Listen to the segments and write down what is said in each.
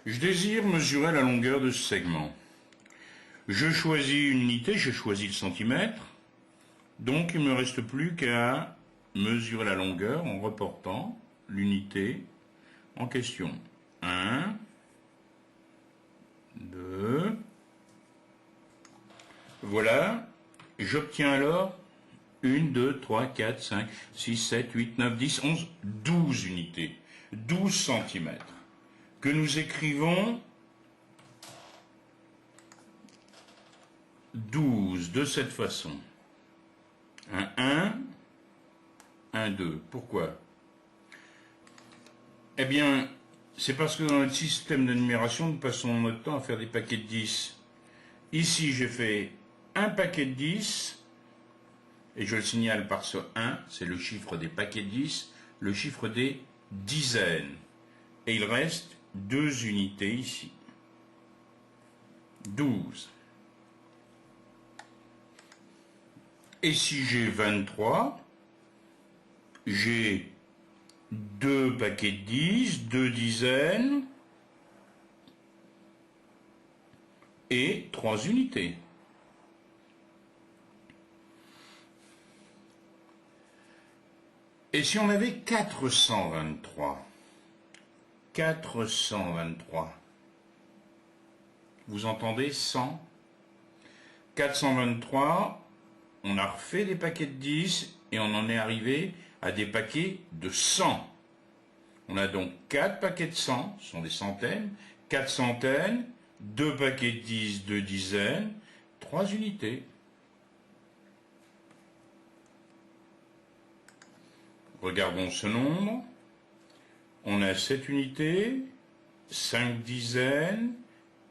Je désire mesurer la longueur de ce segment. Je choisis une unité, je choisis le centimètre. Donc il ne me reste plus qu'à mesurer la longueur en reportant l'unité en question. 1, 2, voilà. J'obtiens alors 1, 2, 3, 4, 5, 6, 7, 8, 9, 10, 11, 12 unités. 12 centimètres. Que nous écrivons 12 de cette façon. Un 1, un 2. Pourquoi? Eh bien, c'est parce que dans notre système de numération, nous passons notre temps à faire des paquets de 10. Ici, j'ai fait un paquet de 10, et je le signale par ce 1, c'est le chiffre des paquets de 10, le chiffre des dizaines. Et il reste 2 unités ici. 12. Et si j'ai 23, j'ai 2 paquets de 10, 2 dizaines et 3 unités. Et si on avait 423, vous entendez 100? 423, on a refait des paquets de 10 et on en est arrivé à des paquets de 100. On a donc 4 paquets de 100, ce sont des centaines, 4 centaines, 2 paquets de 10, 2 dizaines, 3 unités. Regardons ce nombre. On a 7 unités, 5 dizaines,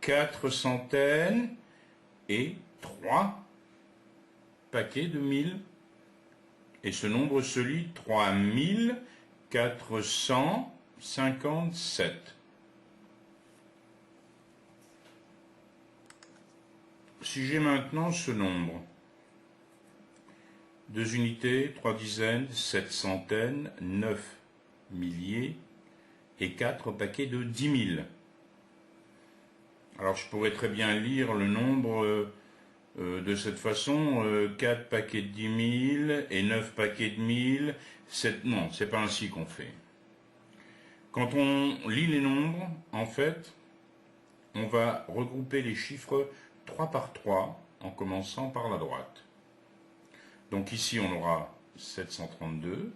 4 centaines et 3 paquets de 1000. Et ce nombre se lit 3457. Si j'ai maintenant ce nombre, 2 unités, 3 dizaines, 7 centaines, 9 milliers et 4 paquets de 10 000. Alors je pourrais très bien lire le nombre de cette façon, 4 paquets de 10 000 et 9 paquets de 1000, 7... Non, c'est pas ainsi qu'on fait. Quand on lit les nombres, en fait, on va regrouper les chiffres 3 par 3 en commençant par la droite. Donc ici, on aura 732,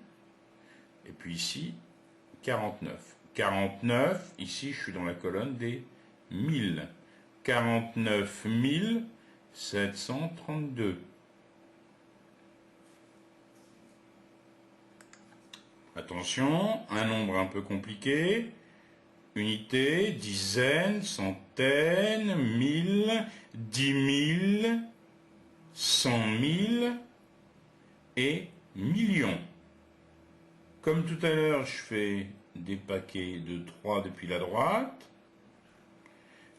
et puis ici, 49. 49, ici, je suis dans la colonne des 1000. 49 732. Attention, un nombre un peu compliqué. Unités, dizaines, centaines, mille, 10 000, 100 000 et millions. Comme tout à l'heure, je fais des paquets de 3 depuis la droite.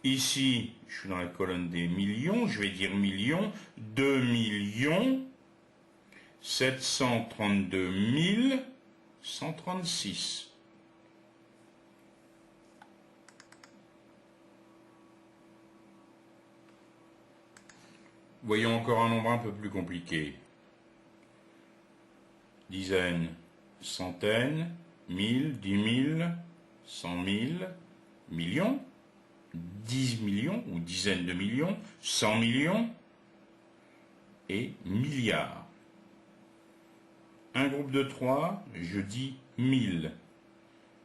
Ici, je suis dans la colonne des millions, je vais dire millions, 2 millions, 732 136. Voyons encore un nombre un peu plus compliqué. Dizaines, centaines, 1000, 10 000, 100 000, millions, 10 millions ou dizaines de millions, 100 millions et milliards. Un groupe de 3, je dis 1000.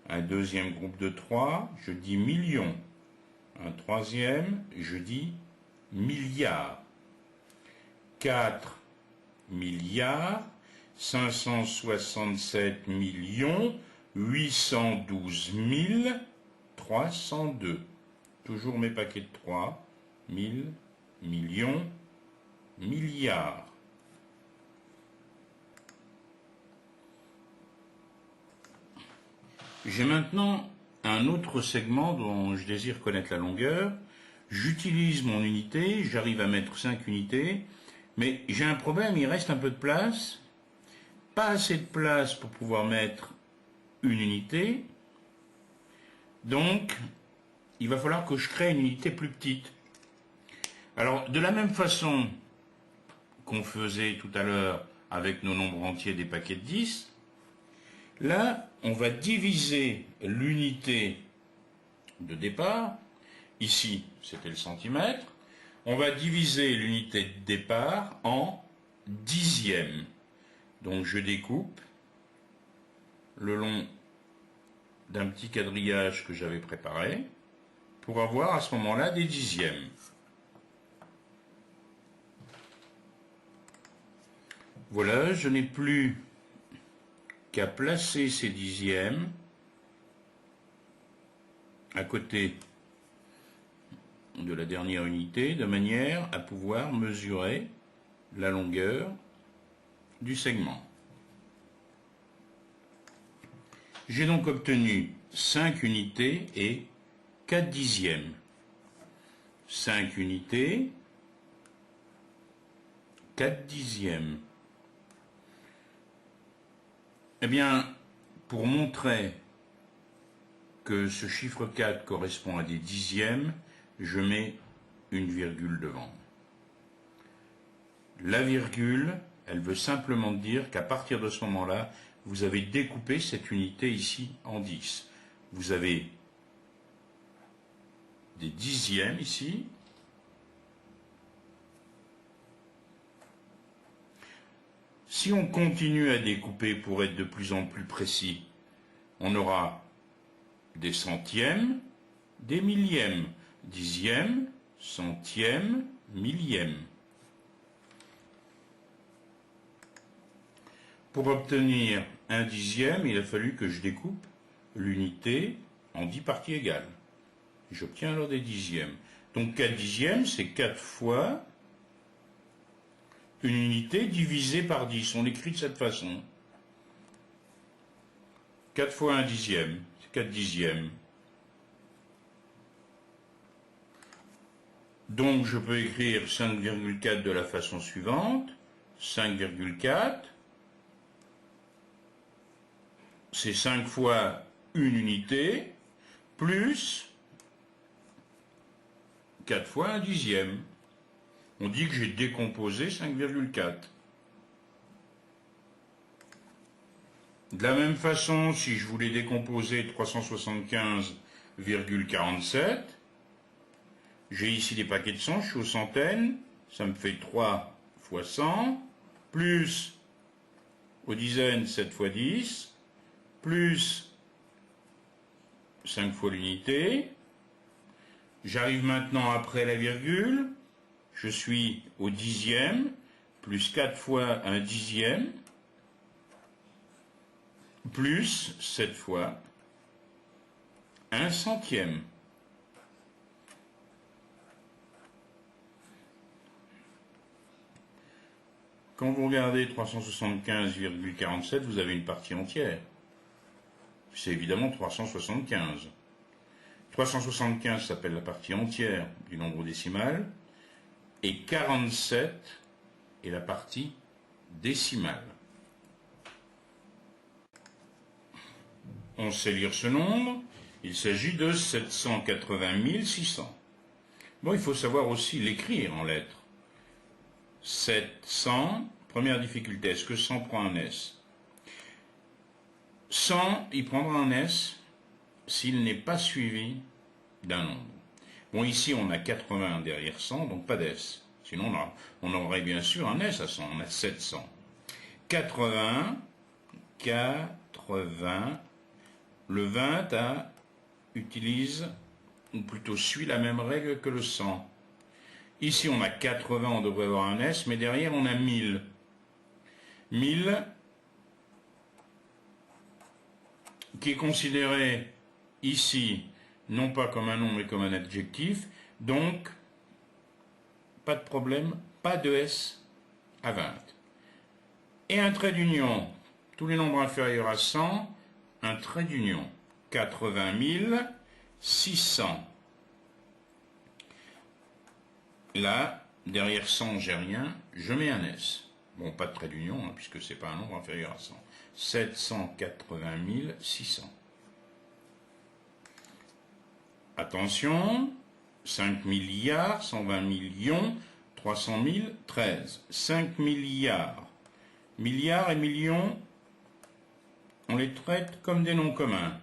Un deuxième groupe de 3, je dis millions. Un troisième, je dis milliards. 4 milliards, 567 millions, 812 302. Toujours mes paquets de 3, 1000, millions, milliards. J'ai maintenant un autre segment dont je désire connaître la longueur. J'utilise mon unité, j'arrive à mettre 5 unités, mais j'ai un problème, il reste un peu de place. Pas assez de place pour pouvoir mettre une unité. Donc, il va falloir que je crée une unité plus petite. Alors, de la même façon qu'on faisait tout à l'heure avec nos nombres entiers des paquets de 10, là, on va diviser l'unité de départ. Ici, c'était le centimètre. On va diviser l'unité de départ en dixièmes. Donc, je découpe le long d'un petit quadrillage que j'avais préparé pour avoir à ce moment-là des dixièmes. Voilà, je n'ai plus qu'à placer ces dixièmes à côté de la dernière unité de manière à pouvoir mesurer la longueur du segment. J'ai donc obtenu 5 unités et 4 dixièmes. 5 unités, 4 dixièmes. Eh bien, pour montrer que ce chiffre 4 correspond à des dixièmes, je mets une virgule devant. La virgule, elle veut simplement dire qu'à partir de ce moment-là, vous avez découpé cette unité ici en 10. Vous avez des dixièmes ici. Si on continue à découper pour être de plus en plus précis, on aura des centièmes, des millièmes, dixièmes, centièmes, millièmes. Pour obtenir un dixième, il a fallu que je découpe l'unité en 10 parties égales. J'obtiens alors des dixièmes. Donc 4 dixièmes, c'est 4 fois une unité divisée par 10. On l'écrit de cette façon. 4 fois un dixième, c'est 4 dixièmes. Donc je peux écrire 5,4 de la façon suivante. 5,4, c'est 5 fois une unité, plus 4 fois un dixième. On dit que j'ai décomposé 5,4. De la même façon, si je voulais décomposer 375,47, j'ai ici des paquets de 100, je suis aux centaines, ça me fait 3 fois 100, plus aux dizaines 7 fois 10, plus 5 fois l'unité. J'arrive maintenant après la virgule, je suis au dixième, plus 4 fois un dixième, plus 7 fois un centième. Quand vous regardez 375,47, vous avez une partie entière. C'est évidemment 375. 375 s'appelle la partie entière du nombre décimal, et 47 est la partie décimale. On sait lire ce nombre, il s'agit de 780 600. Bon, il faut savoir aussi l'écrire en lettres. 700, première difficulté, est-ce que 100 prend un S? 100, il prendra un S s'il n'est pas suivi d'un nombre. Bon, ici, on a 80 derrière 100, donc pas d'S. Sinon, on aurait bien sûr un S à 100, on a 700. 80, 80, le 20 utilise, ou plutôt suit la même règle que le 100. Ici, on a 80, on devrait avoir un S, mais derrière, on a 1000. 1000, qui est considéré ici, non pas comme un nom, mais comme un adjectif. Donc, pas de problème, pas de S à 20. Et un trait d'union, tous les nombres inférieurs à 100, un trait d'union, 80 600. Là, derrière 100, j'ai rien, je mets un S. Bon, pas de trait d'union, hein, puisque ce n'est pas un nombre inférieur à 100. 780 600. Attention, 5 milliards, 120 millions, 300 000, 13. 5 milliards. Milliards et millions, on les traite comme des noms communs.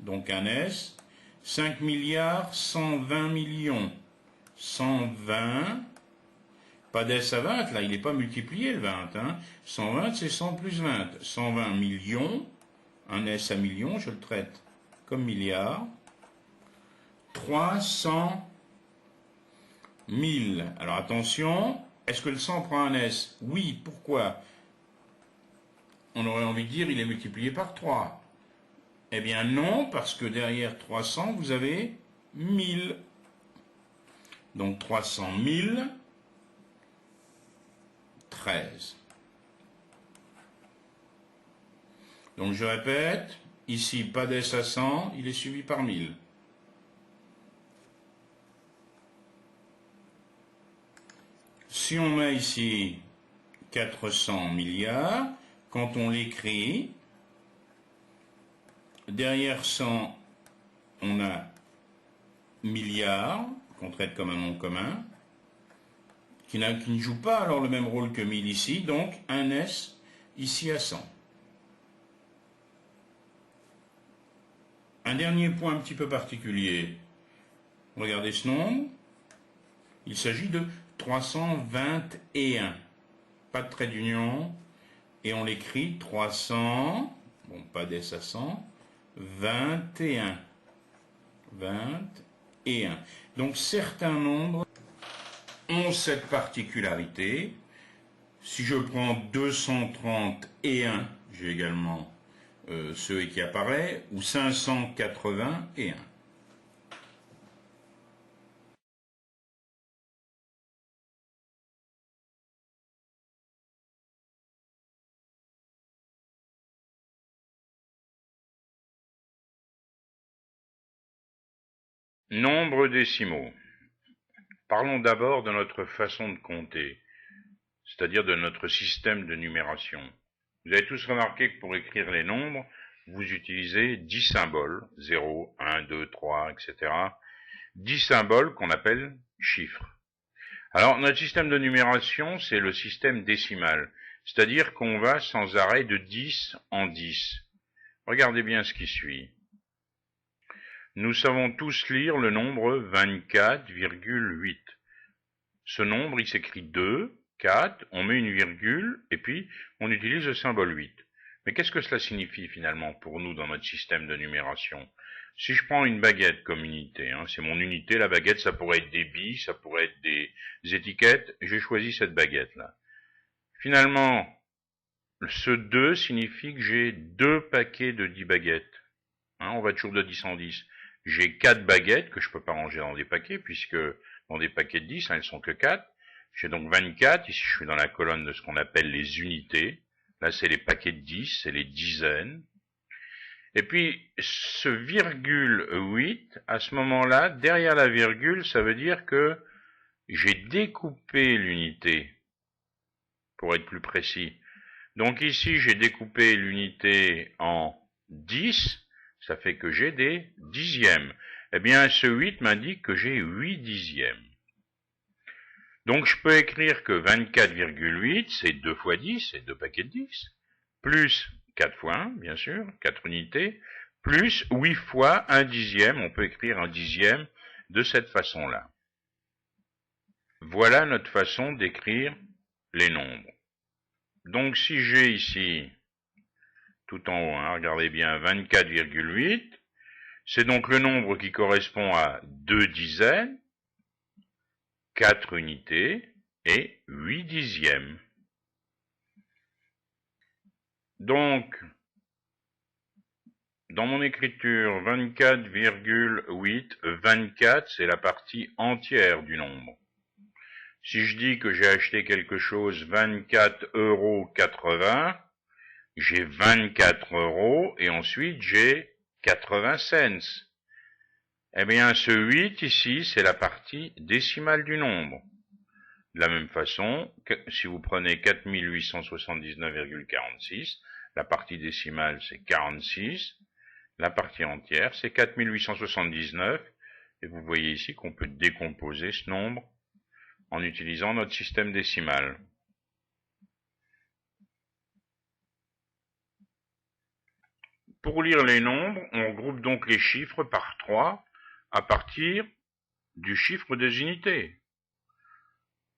Donc un S. 5 milliards, 120 millions. 120. Pas d'S à 20, là, il n'est pas multiplié le 20. Hein. 120, c'est 100 plus 20. 120 millions. Un S à millions, je le traite comme milliard. 300 000. Alors attention, est-ce que le 100 prend un S? Oui, pourquoi? On aurait envie de dire il est multiplié par 3. Eh bien non, parce que derrière 300, vous avez 1000. Donc 300 000, 13. Donc je répète, ici pas d'S à 100, il est suivi par 1000. Si on met ici 400 milliards, quand on l'écrit, derrière 100, on a milliards, qu'on traite comme un nom commun, qui ne joue pas alors le même rôle que 1000 ici, donc un S ici à 100. Un dernier point un petit peu particulier. Regardez ce nombre. Il s'agit de 321. Pas de trait d'union. Et on l'écrit 300, bon, pas d'S à 100, 21. 21. Donc certains nombres ont cette particularité. Si je prends 230 et 1, j'ai également ce qui apparaît, ou 580 et 1. Nombres décimaux. Parlons d'abord de notre façon de compter, c'est-à-dire de notre système de numération. Vous avez tous remarqué que pour écrire les nombres, vous utilisez 10 symboles, 0, 1, 2, 3, etc. 10 symboles qu'on appelle chiffres. Alors, notre système de numération, c'est le système décimal, c'est-à-dire qu'on va sans arrêt de 10 en 10. Regardez bien ce qui suit. Nous savons tous lire le nombre 24,8. Ce nombre, il s'écrit 2, 4, on met une virgule, et puis on utilise le symbole 8. Mais qu'est-ce que cela signifie finalement pour nous dans notre système de numération? Si je prends une baguette comme unité, c'est mon unité, la baguette, ça pourrait être des billes, ça pourrait être des étiquettes, j'ai choisi cette baguette-là. Finalement, ce 2 signifie que j'ai 2 paquets de 10 baguettes. On va toujours de 10 en 10. J'ai 4 baguettes que je ne peux pas ranger dans des paquets, puisque dans des paquets de 10, elles sont que 4. J'ai donc 24, ici je suis dans la colonne de ce qu'on appelle les unités. Là c'est les paquets de 10, c'est les dizaines. Et puis ce virgule 8, à ce moment-là, derrière la virgule, ça veut dire que j'ai découpé l'unité, pour être plus précis. Donc ici j'ai découpé l'unité en 10, ça fait que j'ai des dixièmes. Eh bien, ce 8 m'indique que j'ai 8 dixièmes. Donc, je peux écrire que 24,8, c'est 2 fois 10, c'est 2 paquets de 10, plus 4 fois 1, bien sûr, 4 unités, plus 8 fois 1 dixième, on peut écrire un dixième de cette façon-là. Voilà notre façon d'écrire les nombres. Donc, si j'ai ici tout en haut, regardez bien, 24,8, c'est donc le nombre qui correspond à 2 dizaines, 4 unités et 8 dixièmes. Donc, dans mon écriture, 24,8, 24, c'est la partie entière du nombre. Si je dis que j'ai acheté quelque chose 24,80 €, j'ai 24 € et ensuite j'ai 80 cents. Eh bien, ce 8 ici, c'est la partie décimale du nombre. De la même façon, si vous prenez 4879,46, la partie décimale c'est 46, la partie entière c'est 4879, Et vous voyez ici qu'on peut décomposer ce nombre en utilisant notre système décimal. Pour lire les nombres, on regroupe donc les chiffres par 3 à partir du chiffre des unités.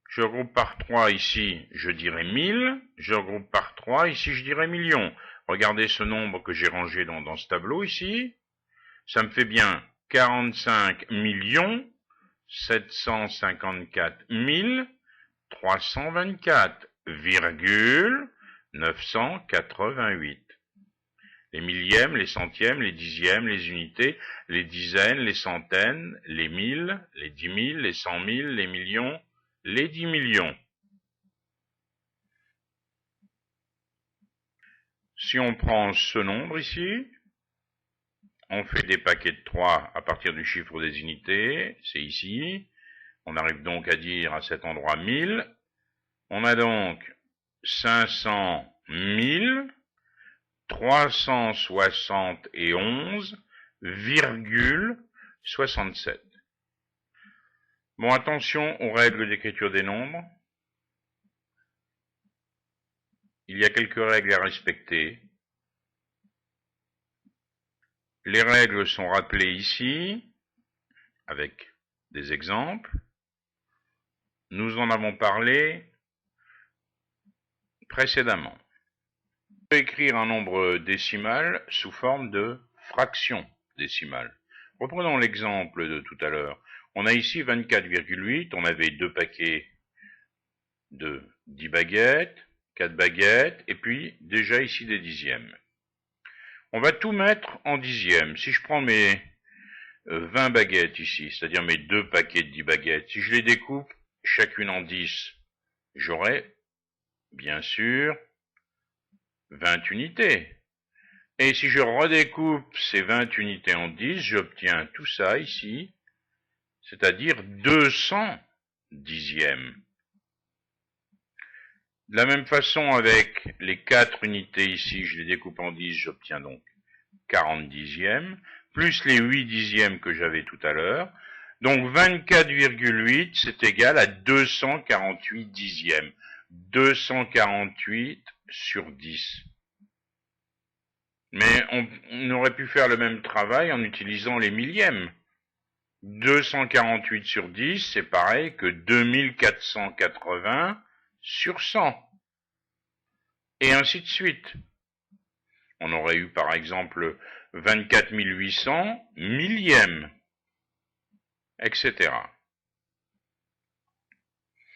Je regroupe par 3 ici, je dirais 1000. Je regroupe par 3 ici, je dirais millions. Regardez ce nombre que j'ai rangé dans ce tableau ici. Ça me fait bien 45 754 324,988. Les millièmes, les centièmes, les dixièmes, les unités, les dizaines, les centaines, les mille, les 10 000, les 100 000, les millions, les 10 millions. Si on prend ce nombre ici, on fait des paquets de 3 à partir du chiffre des unités, c'est ici. On arrive donc à dire à cet endroit 1000. On a donc 500 371,67. Bon, attention aux règles d'écriture des nombres. Il y a quelques règles à respecter. Les règles sont rappelées ici, avec des exemples. Nous en avons parlé précédemment. On peut écrire un nombre décimal sous forme de fraction décimale. Reprenons l'exemple de tout à l'heure. On a ici 24,8, on avait 2 paquets de 10 baguettes, 4 baguettes, et puis déjà ici des dixièmes. On va tout mettre en dixièmes. Si je prends mes 20 baguettes ici, c'est-à-dire mes 2 paquets de 10 baguettes, si je les découpe chacune en 10, j'aurai, bien sûr, 20 unités. Et si je redécoupe ces 20 unités en 10, j'obtiens tout ça ici, c'est-à-dire 200 dixièmes. De la même façon, avec les 4 unités ici, je les découpe en 10, j'obtiens donc 40 dixièmes, plus les 8 dixièmes que j'avais tout à l'heure. Donc 24,8, c'est égal à 248 dixièmes. 248 sur 10. Mais on aurait pu faire le même travail en utilisant les millièmes. 248 sur 10, c'est pareil que 2480 sur 100. Et ainsi de suite. On aurait eu par exemple 24 800 millièmes, etc.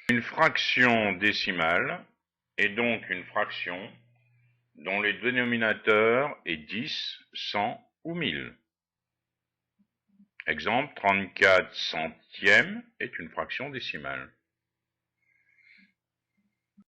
Une fraction décimale est donc une fraction dont le dénominateur est 10, 100 ou 1000. Exemple, 34 centièmes est une fraction décimale.